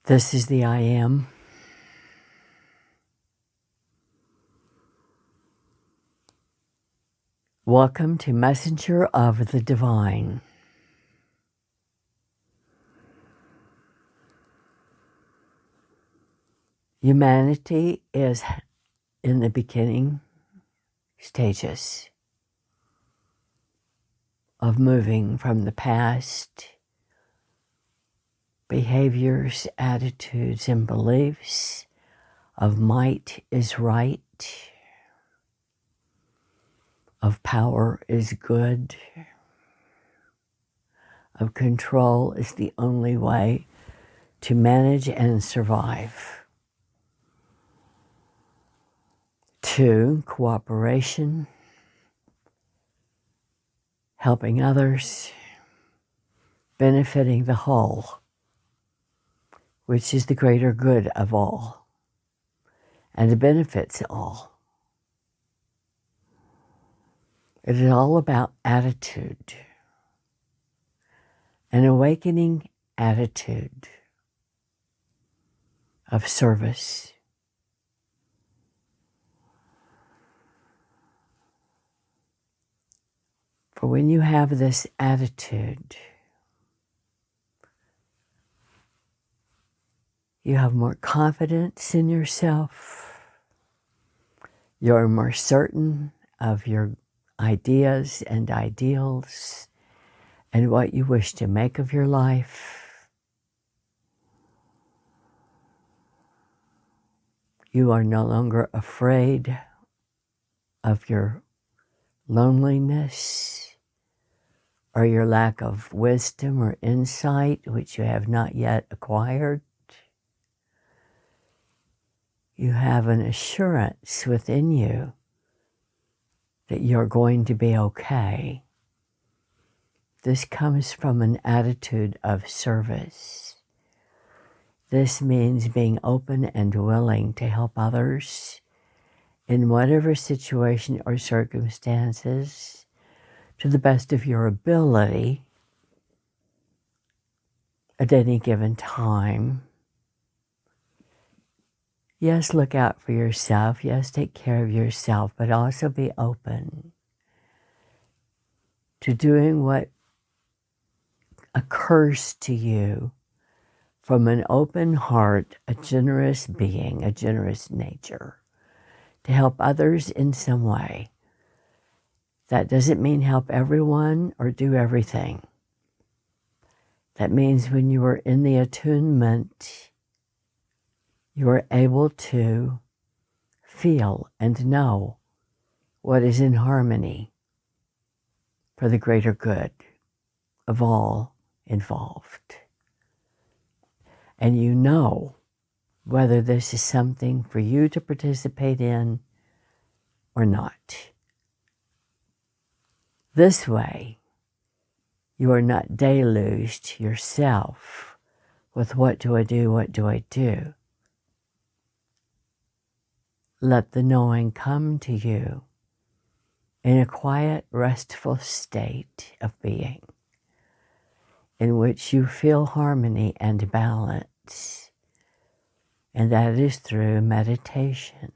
This is the I Am. Welcome to Messenger of the Divine. Humanity is in the beginning stages of moving from the past behaviors, attitudes, and beliefs of might is right, of power is good, of control is the only way to manage and survive, to cooperation, helping others, benefiting the whole, which is the greater good of all, and it benefits all. It is all about attitude, an awakening attitude of service. For when you have this attitude, you have more confidence in yourself. You're more certain of your ideas and ideals and what you wish to make of your life. You are no longer afraid of your loneliness or your lack of wisdom or insight, which you have not yet acquired. You have an assurance within you that you're going to be okay. This comes from an attitude of service. This means being open and willing to help others in whatever situation or circumstances to the best of your ability at any given time. Yes, look out for yourself. Yes, take care of yourself, but also be open to doing what occurs to you from an open heart, a generous being, a generous nature, to help others in some way. That doesn't mean help everyone or do everything. That means when you are in the attunement, you are able to feel and know what is in harmony for the greater good of all involved. And you know whether this is something for you to participate in or not. This way, you are not deluged yourself with what do I do, what do I do. Let the knowing come to you in a quiet, restful state of being in which you feel harmony and balance, and that is through meditation,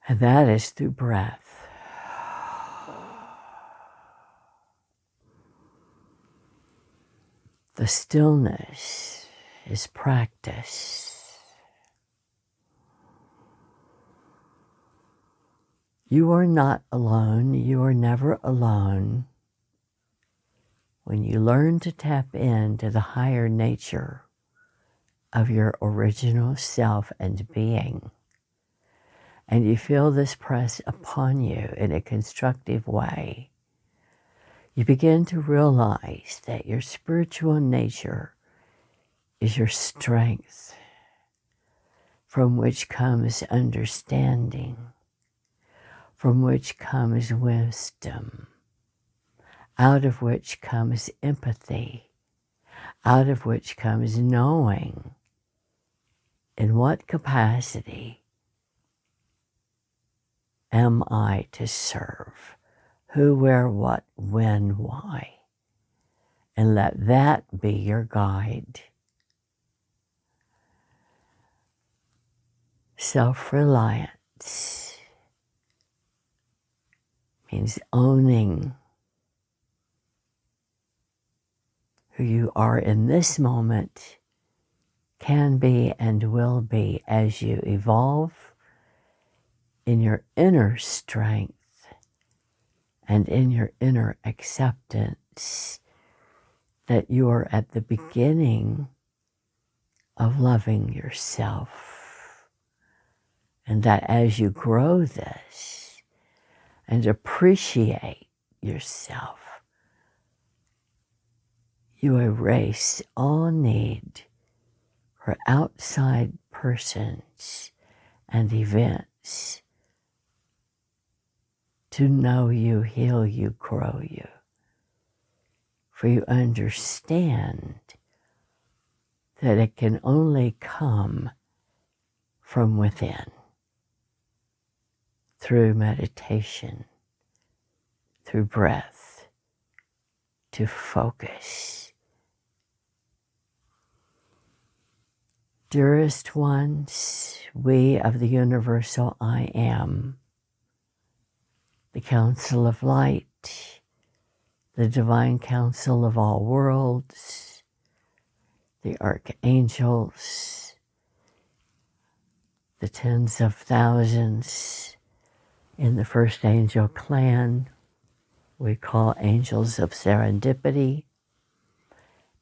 and that is through breath. The stillness is practice. You are not alone. You are never alone. When you learn to tap into the higher nature of your original self and being, and you feel this press upon you in a constructive way, you begin to realize that your spiritual nature is your strength, from which comes understanding, from which comes wisdom, out of which comes empathy, out of which comes knowing in what capacity am I to serve, who, where, what, when, why, and let that be your guide. Self-reliance means owning who you are in this moment, can be and will be as you evolve in your inner strength and in your inner acceptance that you are at the beginning of loving yourself. And that as you grow this and appreciate yourself, you erase all need for outside persons and events to know you, heal you, grow you. For you understand that it can only come from within through meditation, through breath, to focus. Dearest ones, we of the universal I Am, the Council of Light, the Divine Council of all worlds, the archangels, the tens of thousands in the first angel clan, we call angels of serendipity,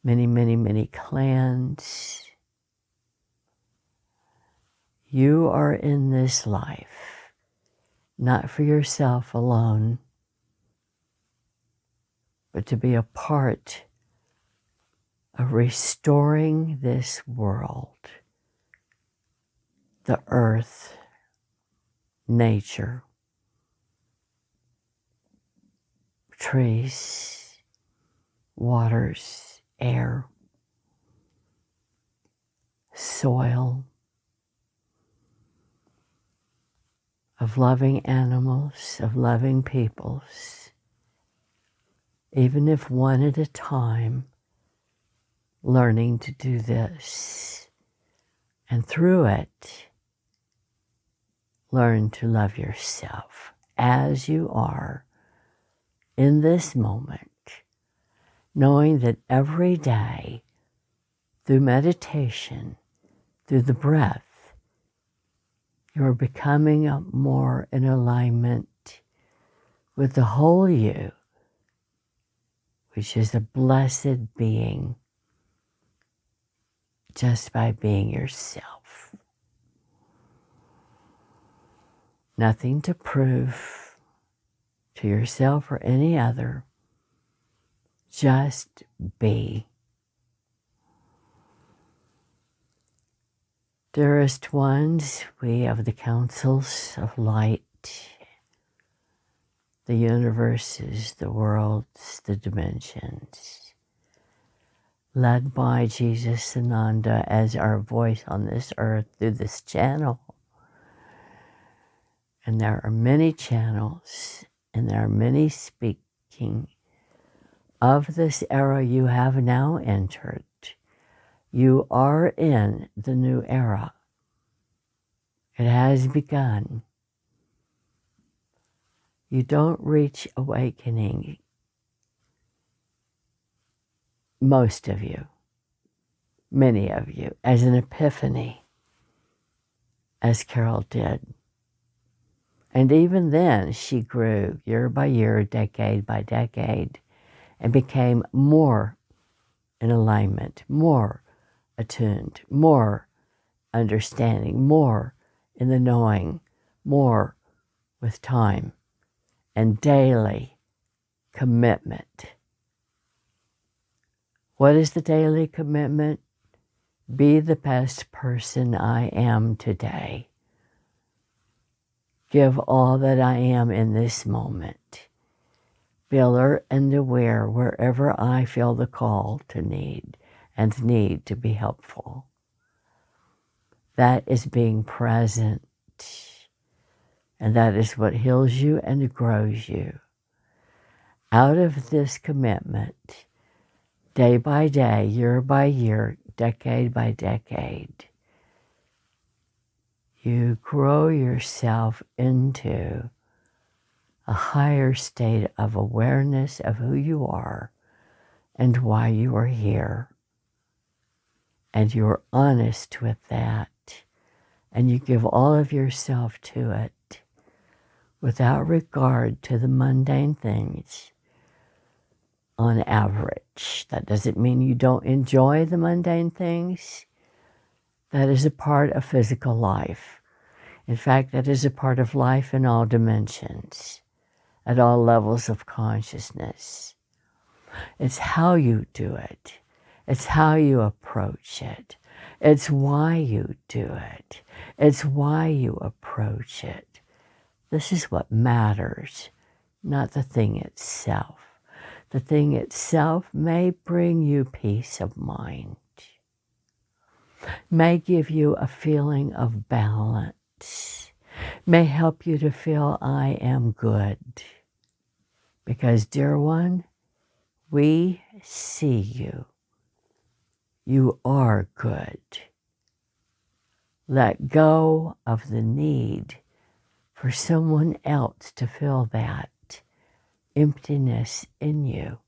many, many, many clans. You are in this life, not for yourself alone, but to be a part of restoring this world, the earth, nature, trees, waters, air, soil, of loving animals, of loving peoples, even if one at a time, learning to do this. And through it, learn to love yourself as you are in this moment, knowing that every day, through meditation, through the breath, you're becoming more in alignment with the whole you, which is a blessed being, just by being yourself. Nothing to prove to yourself or any other. Just be. Dearest ones, we of the councils of light, the universes, the worlds, the dimensions, led by Jesus-Sananda as our voice on this earth through this channel. And there are many channels, and there are many speaking of this era you have now entered. You are in the new era. It has begun. You don't reach awakening, most of you, many of you, as an epiphany, as Carol did. And even then, she grew year by year, decade by decade, and became more in alignment, more attuned, more understanding, more in the knowing, more with time and daily commitment. What is the daily commitment? Be the best person I am today. Give all that I am in this moment. Be alert and aware wherever I feel the call to need to be helpful. That is being present, and that is what heals you and grows you. Out of this commitment, day by day, year by year, decade by decade, you grow yourself into a higher state of awareness of who you are and why you are here. And you're honest with that. And you give all of yourself to it without regard to the mundane things on average. That doesn't mean you don't enjoy the mundane things. That is a part of physical life. In fact, that is a part of life in all dimensions, at all levels of consciousness. It's how you do it. It's how you approach it. It's why you do it. It's why you approach it. This is what matters, not the thing itself. The thing itself may bring you peace of mind, may give you a feeling of balance, may help you to feel I am good. Because, dear one, we see you. You are good. Let go of the need for someone else to fill that emptiness in you.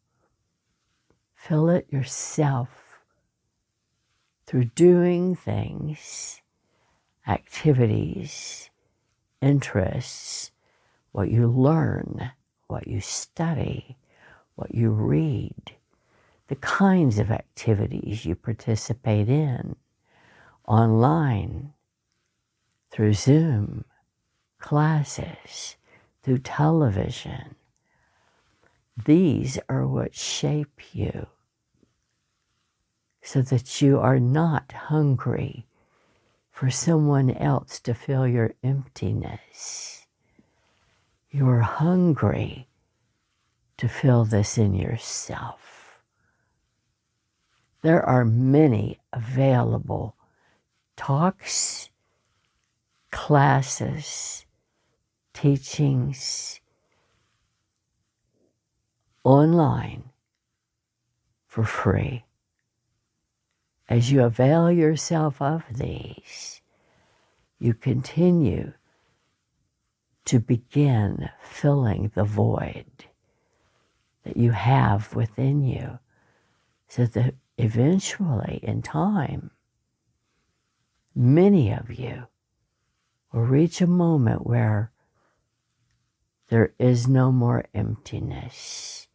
Fill it yourself through doing things, activities, interests, what you learn, what you study, what you read, the kinds of activities you participate in, online, through Zoom, classes, through television. These are what shape you so that you are not hungry for someone else to fill your emptiness. You're hungry to fill this in yourself. There are many available talks, classes, teachings online for free. As you avail yourself of these, you continue to begin filling the void that you have within you, so that eventually, in time, many of you will reach a moment where there is no more emptiness.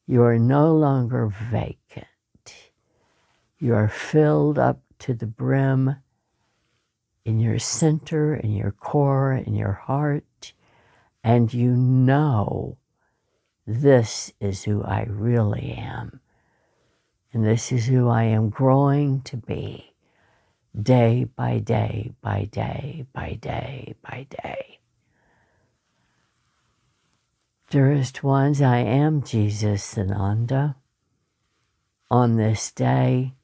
You are no longer vacant. You are filled up to the brim in your center, in your core, in your heart, and you know this is who I really am. And this is who I am growing to be, day by day, by day, by day, by day. Dearest ones, I am Jesus-Sananda. On this day,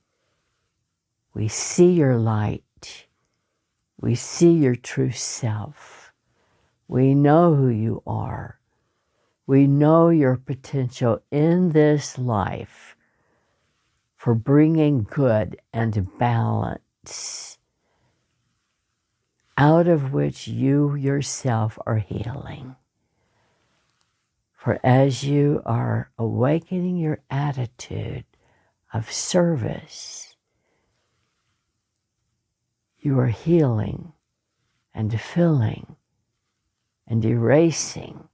we see your light. We see your true self. We know who you are. We know your potential in this life for bringing good and balance, out of which you yourself are healing. For as you are awakening your attitude of service, you are healing and filling and erasing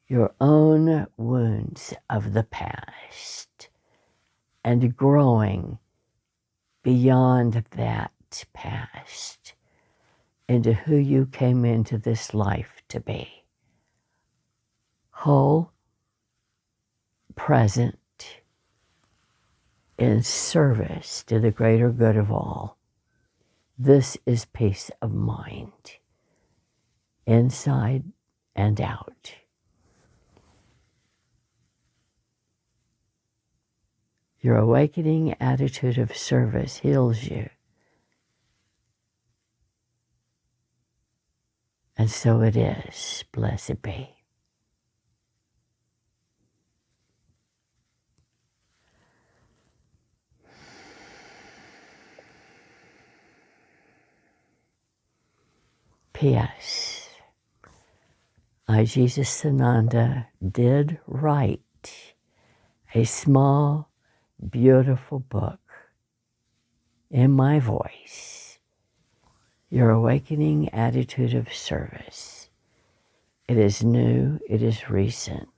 your own wounds of the past and growing beyond that past into who you came into this life to be. Whole, present, in service to the greater good of all. This is peace of mind, inside and out. Your awakening attitude of service heals you. And so it is. Blessed be. P.S. I, Jesus-Sananda, did write a small, beautiful book in my voice, Your Awakening Attitude of Service. It is new, it is recent.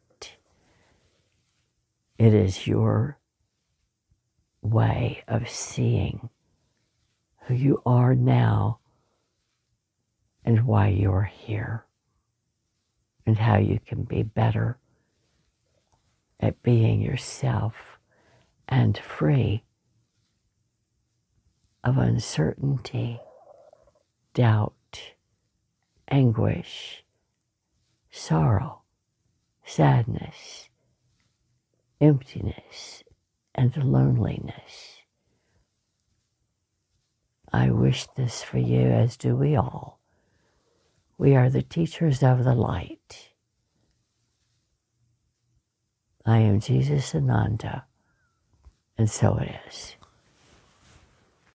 It is your way of seeing who you are now and why you're here and how you can be better at being yourself and free of uncertainty, doubt, anguish, sorrow, sadness, emptiness, and loneliness. I wish this for you, as do we all. We are the teachers of the light. I am Jesus-Sananda, and so it is.